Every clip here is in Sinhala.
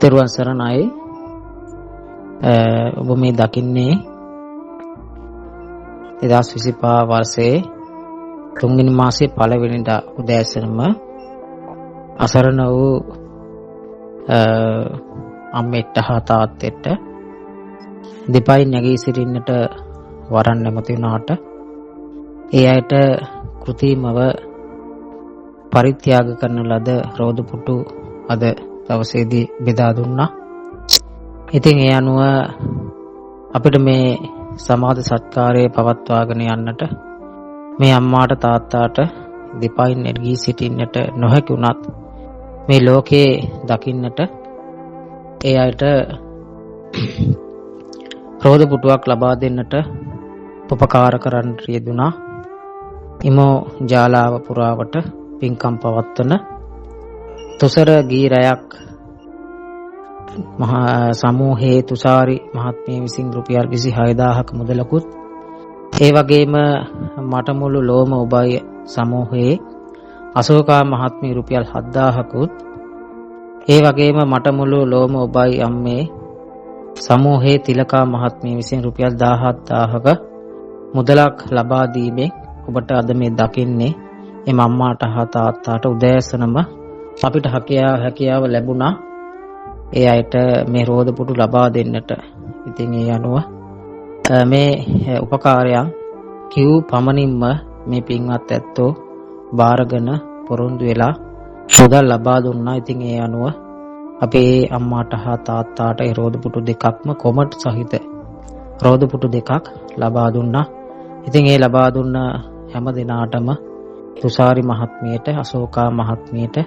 තෙරුවන් සරණයි. ඔබ මේ දකින්නේ 2025 වර්ෂයේ 3 වෙනි මාසයේ පළවෙනිදා උදෑසනම අසරණ වූ අම්මෙක්ට හා තාත්තෙක්ට දෙපයින් නැගී සිටින්නට වරන් නැමති වුණාට ඒ අයට කෘතිමව පරිත්‍යාග කරන ලද රෝද පුටු අද දවසේදී බෙදා දුන්නා. ඉතින් ඒ අනුව අපිට මේ සමාජ සත්කාරයේ පවත්වාගෙන යන්නට මේ අම්මාට තාත්තාට දෙපයින් නැගී සිටින්නට නොහැකි වුණත් මේ ලෝකේ දකින්නට ඒ අයට රෝද පුටුවක් ලබා දෙන්නට උපකාර කරන්න යෙදුණා. ඉමෝ ජාලාව පුරාවට පින්කම් පවත්වන තුසර ගීරයක් මහා සමූහයේ තුසාරි මහත්මිය විසින් රුපියල් 26000ක මුදලකුත් ඒ වගේම මටමුළු ලෝම ඔබයි සමූහයේ අශෝකා මහත්මිය රුපියල් 7000කුත් ඒ වගේම මටමුළු ලෝම ඔබයි අම්මේ සමූහයේ තිලකා මහත්මිය විසින් රුපියල් 17000ක මුදලක් ලබා දීමෙන් ඔබට අද මේ දකින්නේ එම අම්මාට හා තාත්තාට උදෑසනම අපිට හැකියාව ලැබුණා ඒ අයට මේ රෝද පුටු ලබා දෙන්නට. ඉතින් ඒ අනුව මේ උපකාරයන් කිව් පමණින්ම මේ පින්වත් ඇත්තෝ බාරගෙන පොරොන්දු වෙලා මුදල් ලබා දුන්නා. ඉතින් ඒ අනුව අපේ අම්මාට හා තාත්තාට ඒ රෝද පුටු දෙකක්ම කොමට් සහිත රෝද පුටු දෙකක් ලබා දුන්නා. ඉතින් ඒ ලබා දුන්න හැම දිනාටම තුසාරි මහත්මියට, අශෝකා මහත්මියට,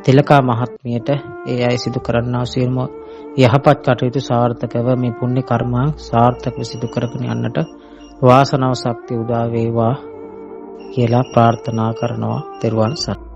තිලකා මහත්මියට ඒ අය සිදු කරන්නා සියලුම යහපත් කටයුතු සාර්ථකව මේ පුණ්‍ය කර්මයන් සාර්ථකව සිදු කරගෙන යන්නට වාසනාව ශක්තිය උදා වේවා කියලා ප්‍රාර්ථනා කරනවා. තෙරුවන් සරණයි.